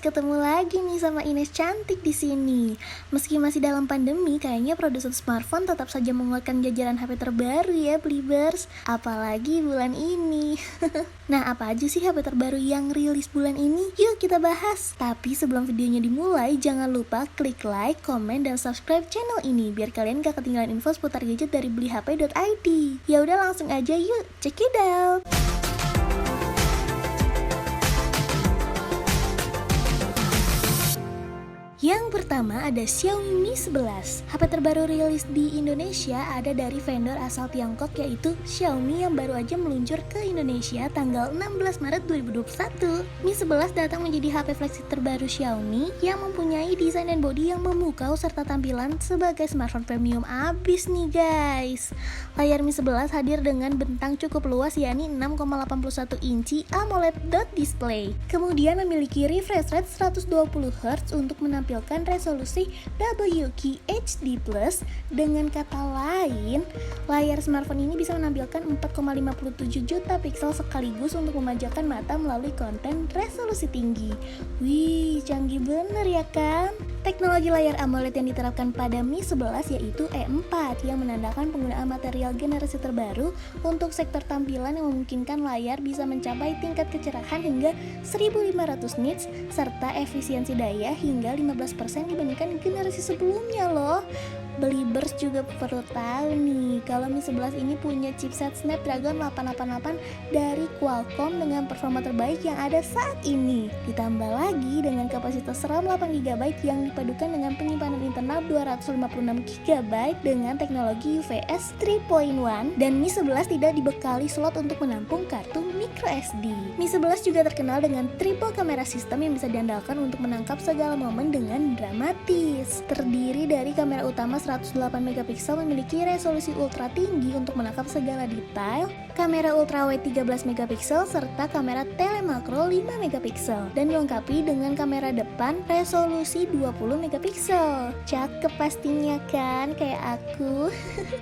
ketemu lagi nih sama Ines cantik di sini. Meski masih dalam pandemi, kayaknya produsen smartphone tetap saja mengeluarkan jajaran HP terbaru ya, Blibers. Apalagi bulan ini. Nah, apa aja sih HP terbaru yang rilis bulan ini? Yuk kita bahas. Tapi sebelum videonya dimulai, jangan lupa klik like, komen, dan subscribe channel ini biar kalian gak ketinggalan info seputar gadget dari belihp.id. Ya udah langsung aja yuk, check it out. Yang pertama ada Xiaomi Mi 11. HP terbaru rilis di Indonesia ada dari vendor asal Tiongkok yaitu Xiaomi yang baru aja meluncur ke Indonesia tanggal 16 Maret 2021. Mi 11 datang menjadi HP flagship terbaru Xiaomi yang mempunyai desain dan bodi yang memukau serta tampilan sebagai smartphone premium abis nih guys. Layar Mi 11 hadir dengan bentang cukup luas yakni 6,81 inci AMOLED dot display. Kemudian memiliki refresh rate 120Hz untuk menampilkan resolusi WQHD+. Dengan kata lain, layar smartphone ini bisa menampilkan 4,57 juta piksel sekaligus untuk memanjakan mata melalui konten resolusi tinggi. Wih, canggih bener ya kan? Teknologi layar AMOLED yang diterapkan pada Mi 11 yaitu E4 yang menandakan penggunaan material generasi terbaru untuk sektor tampilan yang memungkinkan layar bisa mencapai tingkat kecerahan hingga 1500 nits serta efisiensi daya hingga 15% dibandingkan generasi sebelumnya loh. Belibers juga perlu tahu nih kalau Mi 11 ini punya chipset Snapdragon 888 dari Qualcomm dengan performa terbaik yang ada saat ini. Ditambah lagi dengan kapasitas RAM 8GB yang dipadukan dengan penyimpanan internal 256GB dengan teknologi UFS 3.1 dan Mi 11 tidak dibekali slot untuk menampung kartu microSD. Mi 11 juga terkenal dengan triple kamera sistem yang bisa diandalkan untuk menangkap segala momen dengan dramatis. Terdiri dari kamera utama 108MP memiliki resolusi ultra tinggi untuk menangkap segala detail, kamera ultrawide 13MP serta kamera telemakro 5MP dan dilengkapi dengan kamera depan resolusi 20MP. Cakep pastinya kan kayak aku.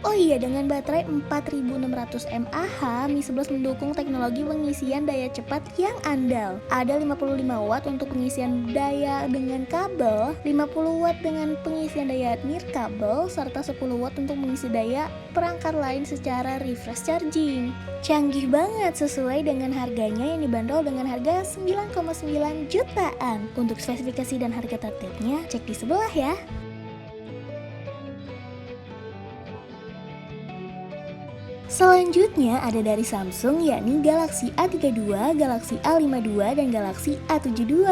Oh iya, dengan baterai 4600 mAh, Mi 11 mendukung teknologi pengisian daya cepat yang andal. Ada 55W untuk pengisian daya dengan kabel, 50W dengan pengisian daya nirkabel, serta 10W untuk mengisi daya perangkat lain secara refresh charging. Canggih banget sesuai dengan harganya yang dibanderol dengan harga 9,9 jutaan. Untuk spesifikasi dan harga tertibnya cek di sebelah ya. Selanjutnya ada dari Samsung yakni Galaxy A32, Galaxy A52, dan Galaxy A72.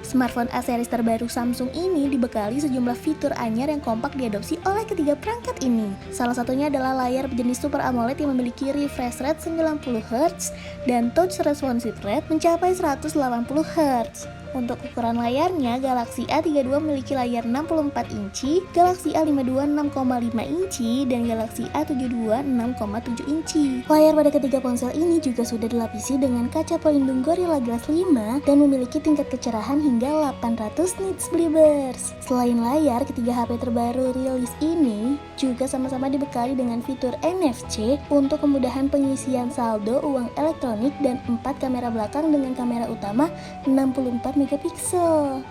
Smartphone A series terbaru Samsung ini dibekali sejumlah fitur anyar yang kompak diadopsi oleh ketiga perangkat ini. Salah satunya adalah layar berjenis Super AMOLED yang memiliki refresh rate 90Hz dan touch responsive rate mencapai 180Hz. Untuk ukuran layarnya, Galaxy A32 memiliki layar 64 inci, Galaxy A52 6,5 inci, dan Galaxy A72 6,7 inci. Layar pada ketiga ponsel ini juga sudah dilapisi dengan kaca pelindung Gorilla Glass 5 dan memiliki tingkat kecerahan hingga 800 nits Blibers. Selain layar, ketiga HP terbaru rilis ini juga sama-sama dibekali dengan fitur NFC untuk kemudahan pengisian saldo uang elektronik dan 4 kamera belakang dengan kamera utama 64MP.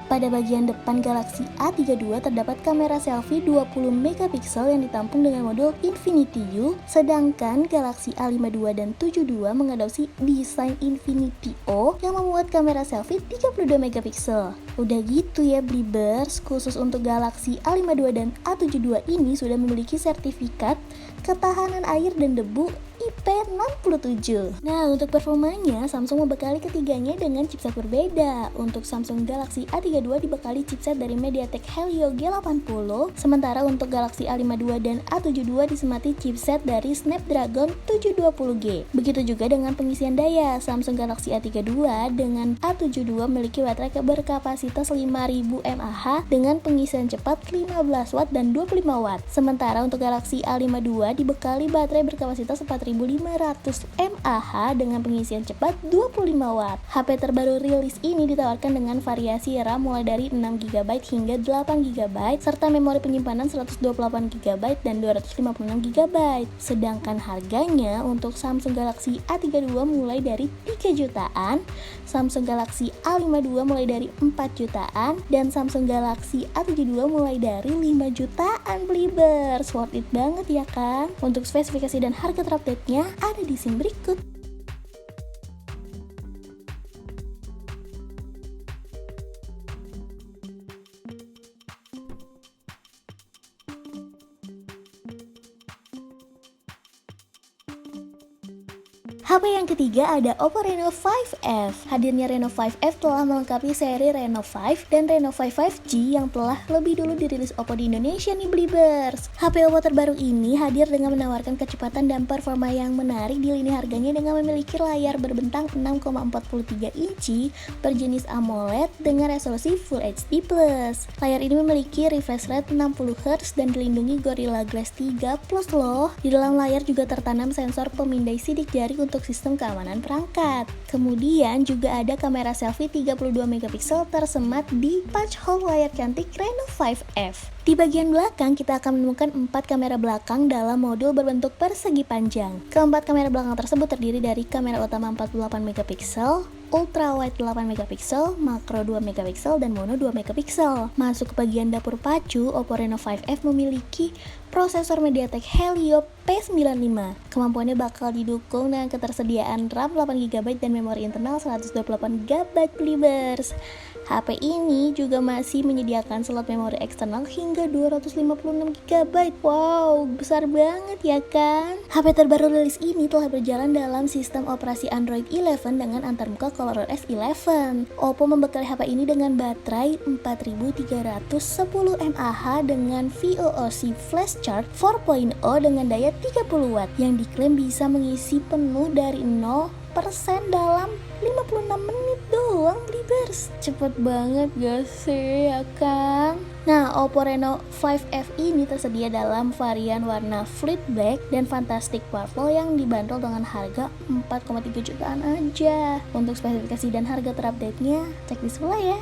Pada bagian depan Galaxy A32 terdapat kamera selfie 20MP yang ditampung dengan modul Infinity U, sedangkan Galaxy A52 dan 72 mengadopsi desain Infinity O yang memuat kamera selfie 32MP. Udah gitu ya Blibers, khusus untuk Galaxy A52 dan A72 ini sudah memiliki sertifikat ketahanan air dan debu IP67. Nah, untuk performanya, Samsung membekali ketiganya dengan chipset berbeda. Untuk Samsung Galaxy A32 dibekali chipset dari MediaTek Helio G80, sementara untuk Galaxy A52 dan A72 disemati chipset dari Snapdragon 720G. Begitu juga dengan pengisian daya, Samsung Galaxy A32 dengan A72 memiliki baterai berkapasitas 5000 mAh dengan pengisian cepat 15W dan 25W. Sementara untuk Galaxy A52 dibekali baterai berkapasitas 4000 4500 mAh dengan pengisian cepat 25 watt. HP terbaru rilis ini ditawarkan dengan variasi RAM mulai dari 6GB hingga 8GB serta memori penyimpanan 128GB dan 256GB. Sedangkan harganya untuk Samsung Galaxy A32 mulai dari 3 jutaan, Samsung Galaxy A52 mulai dari 4 jutaan, dan Samsung Galaxy A72 mulai dari 5 jutaan. Blibers, worth it banget ya kan? Untuk spesifikasi dan harga terupdate-nya ada di scene berikut. HP yang ketiga ada Oppo Reno 5F. Hadirnya Reno 5F telah melengkapi seri Reno 5 dan Reno 5 5G yang telah lebih dulu dirilis Oppo di Indonesia nih Blibers. HP Oppo terbaru ini hadir dengan menawarkan kecepatan dan performa yang menarik di lini harganya dengan memiliki layar berbentang 6,43 inci berjenis AMOLED dengan resolusi Full HD+. Layar ini memiliki refresh rate 60Hz dan dilindungi Gorilla Glass 3 Plus loh. Di dalam layar juga tertanam sensor pemindai sidik jari untuk sistem keamanan perangkat. Kemudian juga ada kamera selfie 32MP tersemat di punch hole layar cantik Reno 5F. Di bagian belakang kita akan menemukan 4 kamera belakang dalam modul berbentuk persegi panjang. Keempat kamera belakang tersebut terdiri dari kamera utama 48MP, ultra wide 8MP, makro 2MP, dan mono 2MP. Masuk ke bagian dapur pacu, Oppo Reno 5F memiliki prosesor MediaTek Helio P95. Kemampuannya bakal didukung dengan ketersediaan RAM 8GB dan memori internal 128GB. Blibers. HP ini juga masih menyediakan slot memori eksternal hingga 256GB. Wow, besar banget ya kan? HP terbaru rilis ini telah berjalan dalam sistem operasi Android 11 dengan antarmuka ColorOS 11. Oppo membekali HP ini dengan baterai 4310 mAh dengan VOOC Flash Charge 4.0 dengan daya 30W yang diklaim bisa mengisi penuh dari 0% dalam 56 menit doang. Blibers, cepet banget gak sih ya kan? Nah, Oppo Reno 5F ini tersedia dalam varian warna Fleet Black dan Fantastic Purple yang dibanderol dengan harga 4,3 jutaan aja. Untuk spesifikasi dan harga terupdate-nya cek di sebelah ya.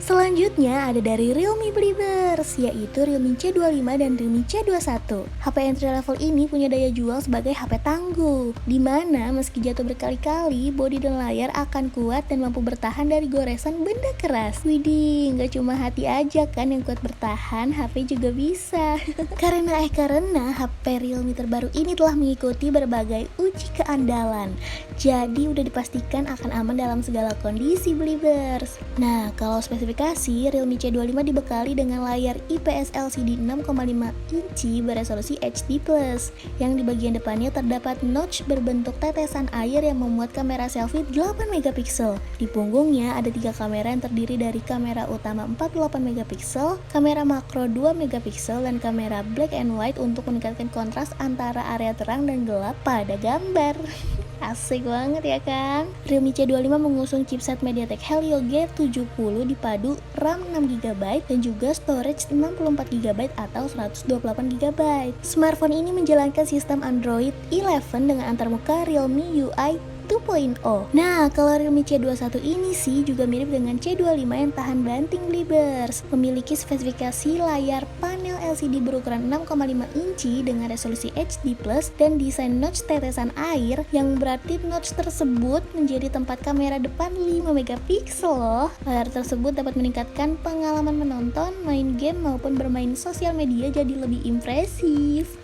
Selanjutnya ada dari Realme Blibers, yaitu Realme C25 dan Realme C21. HP entry level ini punya daya jual sebagai HP tangguh, dimana meski jatuh berkali-kali, bodi dan layar akan kuat dan mampu bertahan dari goresan benda keras. Widih, nggak cuma hati aja kan yang kuat bertahan, HP juga bisa. Karena HP Realme terbaru ini telah mengikuti berbagai uji keandalan, jadi udah dipastikan akan aman dalam segala kondisi Blibers. Nah, kalau spesifikasi Realme C25 dibekali dengan layar IPS LCD 6,5 inci beresolusi HD+, yang di bagian depannya terdapat notch berbentuk tetesan air yang memuat kamera selfie 8MP. Di punggungnya ada 3 kamera yang terdiri dari kamera utama 48MP, kamera makro 2MP, dan kamera black and white untuk meningkatkan kontras antara area terang dan gelap pada gambar. Asik banget ya kan? Realme C25 mengusung chipset MediaTek Helio G70 dipadu RAM 6GB dan juga storage 64GB atau 128GB. Smartphone ini menjalankan sistem Android 11 dengan antarmuka Realme UI 2.0. Nah, kalau Realme C21 ini sih juga mirip dengan C25 yang tahan banting Blibers. Memiliki spesifikasi layar panel LCD berukuran 6,5 inci dengan resolusi HD+, dan desain notch tetesan air yang berarti notch tersebut menjadi tempat kamera depan 5MP loh. Layar tersebut dapat meningkatkan pengalaman menonton, main game maupun bermain sosial media jadi lebih impresif.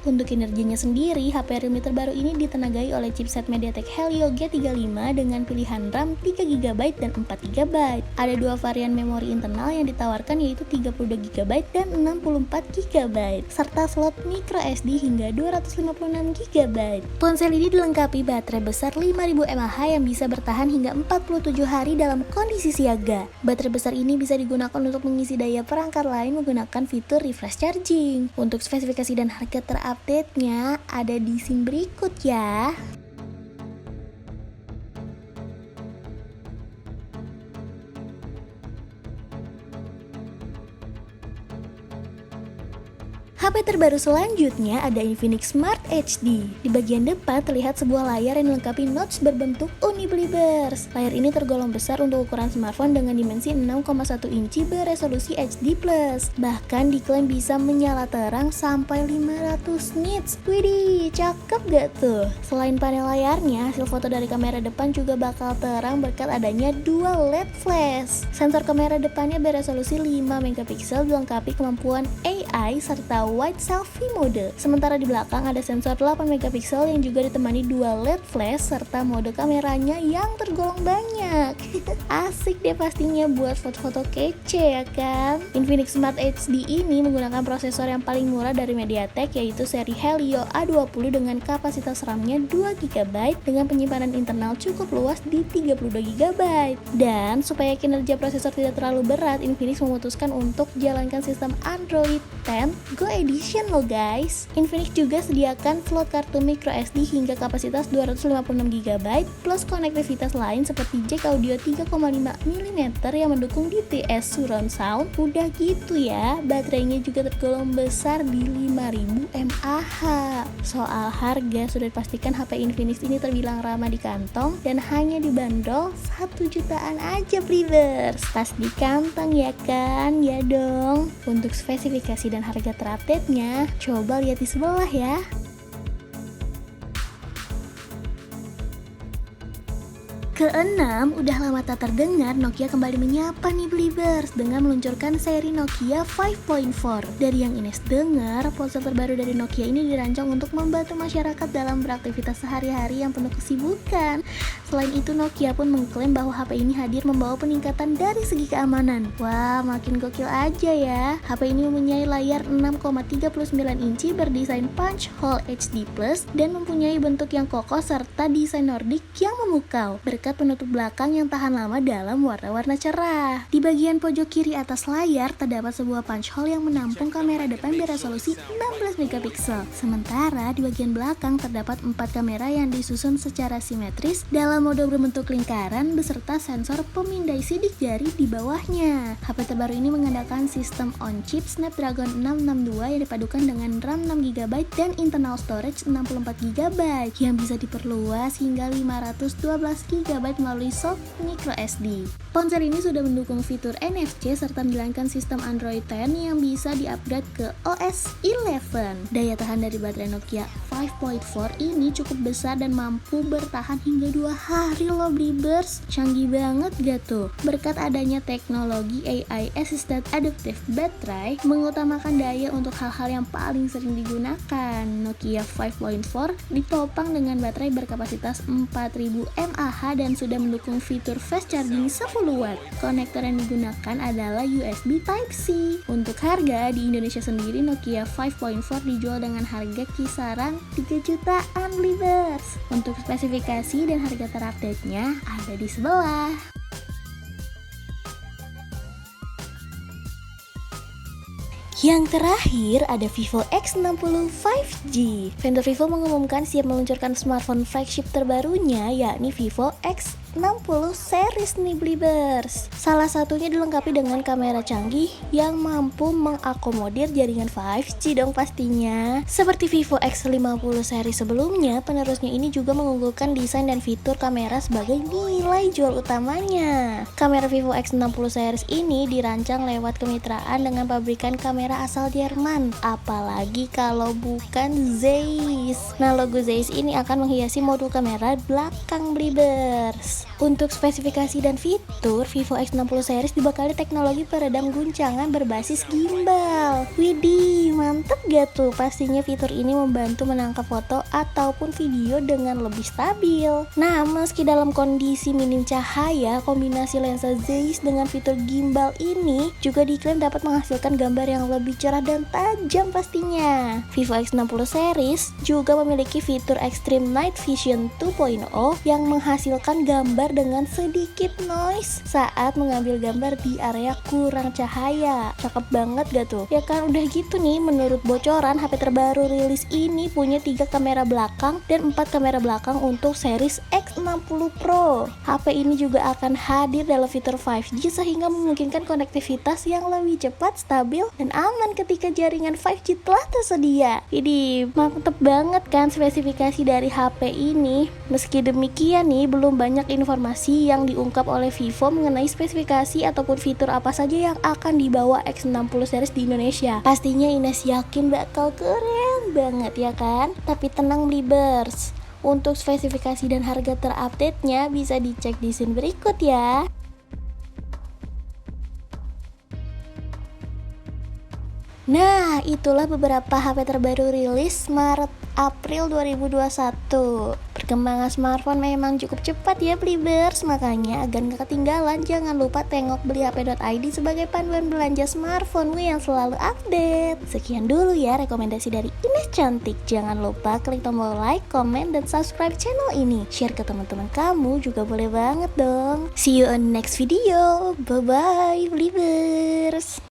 Untuk kinerjanya sendiri, HP Realme terbaru ini ditenagai oleh chipset MediaTek Helio G35 dengan pilihan RAM 3GB dan 4GB. Ada 2 varian memori internal yang ditawarkan yaitu 32GB dan 64GB, serta slot micro SD hingga 256GB. Ponsel ini dilengkapi baterai besar 5000 mAh yang bisa bertahan hingga 47 hari dalam kondisi siaga. Baterai besar ini bisa digunakan untuk mengisi daya perangkat lain menggunakan fitur refresh charging. Untuk spesifikasi dan harga terupdate-nya ada di scene berikut ya. HP terbaru selanjutnya ada Infinix Smart HD. Di bagian depan terlihat sebuah layar yang dilengkapi notch berbentuk uni Believers. Layar ini tergolong besar untuk ukuran smartphone dengan dimensi 6,1 inci beresolusi HD+. Bahkan diklaim bisa menyala terang sampai 500 nits. Widih, cakep gak tuh? Selain panel layarnya, hasil foto dari kamera depan juga bakal terang berkat adanya dual LED flash. Sensor kamera depannya beresolusi 5 megapiksel dilengkapi kemampuan AI serta wide selfie mode. Sementara di belakang ada sensor 8 megapiksel yang juga ditemani dual LED flash serta mode kameranya yang tergolong banyak. Asik deh pastinya buat foto-foto kece ya kan? Infinix Smart HD ini menggunakan prosesor yang paling murah dari MediaTek yaitu seri Helio A20 dengan kapasitas RAM-nya 2GB dengan penyimpanan internal cukup luas di 32GB. Dan supaya kinerja prosesor tidak terlalu berat, Infinix memutuskan untuk jalankan sistem Android 10 Go Edition loh guys. Infinix juga sediakan slot kartu microSD hingga kapasitas 256GB plus konektivitas lain seperti jack audio 3,5mm yang mendukung DTS Surround Sound. Udah gitu ya, baterainya juga tergolong besar di 5000 mAh. Soal harga, sudah dipastikan HP Infinix ini terbilang ramah di kantong dan hanya dibanderol 1 jutaan aja Believers. Pas di kantong ya kan? Ya dong. Untuk spesifikasi dan harga terupdate-nya, coba lihat di sebelah ya. Keenam, udah lama tak terdengar Nokia kembali menyapa nih Believers dengan meluncurkan seri Nokia 5.4. Dari yang Ines dengar, ponsel terbaru dari Nokia ini dirancang untuk membantu masyarakat dalam beraktivitas sehari-hari yang penuh kesibukan. Selain itu, Nokia pun mengklaim bahwa HP ini hadir membawa peningkatan dari segi keamanan. Wah, makin gokil aja ya. HP ini mempunyai layar 6,39 inci berdesain punch hole HD+, dan mempunyai bentuk yang kokoh serta desain Nordic yang memukau. Berkat penutup belakang yang tahan lama dalam warna-warna cerah. Di bagian pojok kiri atas layar terdapat sebuah punch hole yang menampung kamera depan beresolusi 16 megapiksel. Sementara di bagian belakang terdapat 4 kamera yang disusun secara simetris dalam mode berbentuk lingkaran beserta sensor pemindai sidik jari di bawahnya. HP terbaru ini mengandalkan sistem on-chip Snapdragon 662 yang dipadukan dengan RAM 6GB dan internal storage 64GB yang bisa diperluas hingga 512GB melalui soft microSD. Ponsel ini sudah mendukung fitur NFC serta menjalankan sistem Android 10 yang bisa di-upgrade ke OS 11. Daya tahan dari baterai Nokia 5.4 ini cukup besar dan mampu bertahan hingga 2 hari loh Believers. Canggih banget gak tuh? Berkat adanya teknologi AI Assisted Adaptive Battery mengutamakan daya untuk hal-hal yang paling sering digunakan. Nokia 5.4 ditopang dengan baterai berkapasitas 4000 mAh dan sudah mendukung fitur fast charging 10 watt. Konektor yang digunakan adalah USB Type-C. Untuk harga, di Indonesia sendiri Nokia 5.4 dijual dengan harga kisaran 3 jutaan Believers. Untuk spesifikasi dan harga terupdate-nya ada di sebelah. Yang terakhir ada Vivo X60 5G. Vendor Vivo mengumumkan siap meluncurkan smartphone flagship terbarunya yakni Vivo X60 series nih Believers. Salah satunya dilengkapi dengan kamera canggih yang mampu mengakomodir jaringan 5G dong pastinya. Seperti Vivo X50 seri sebelumnya, penerusnya ini juga mengunggulkan desain dan fitur kamera sebagai nilai jual utamanya. Kamera Vivo X60 series ini dirancang lewat kemitraan dengan pabrikan kamera asal Jerman, apalagi kalau bukan Zeiss. Nah, logo Zeiss ini akan menghiasi modul kamera belakang Believers. Untuk spesifikasi dan fitur, Vivo X60 series dibekali teknologi peredam guncangan berbasis gimbal. Widih, mantep gak tuh? Pastinya fitur ini membantu menangkap foto ataupun video dengan lebih stabil. Nah, meski dalam kondisi minim cahaya, kombinasi lensa Zeiss dengan fitur gimbal ini juga diklaim dapat menghasilkan gambar yang lebih cerah dan tajam pastinya. Vivo X60 series juga memiliki fitur Extreme Night Vision 2.0 yang menghasilkan gambar gambar dengan sedikit noise saat mengambil gambar di area kurang cahaya. Cakep banget gak tuh? Ya kan, udah gitu nih, menurut bocoran HP terbaru rilis ini punya 3 kamera belakang dan 4 kamera belakang untuk series X60 Pro. HP ini juga akan hadir dalam fitur 5G sehingga memungkinkan konektivitas yang lebih cepat, stabil, dan aman ketika jaringan 5G telah tersedia. Jadi mantep banget kan spesifikasi dari HP ini. Meski demikian nih, belum banyak informasi yang diungkap oleh Vivo mengenai spesifikasi ataupun fitur apa saja yang akan dibawa X60 series di Indonesia. Pastinya Ines yakin bakal keren banget ya kan? Tapi tenang Blibers, untuk spesifikasi dan harga terupdate-nya bisa dicek di scene berikut ya. Nah, itulah beberapa HP terbaru rilis Maret-April 2021. Perkembangan smartphone memang cukup cepat ya Blibers, makanya agar gak ketinggalan jangan lupa tengok beliHP.id sebagai panduan belanja smartphone yang selalu update. Sekian dulu ya rekomendasi dari Ines Cantik. Jangan lupa klik tombol like, comment, dan subscribe channel ini. Share ke teman-teman kamu juga boleh banget dong. See you on next video. Bye-bye Blibers.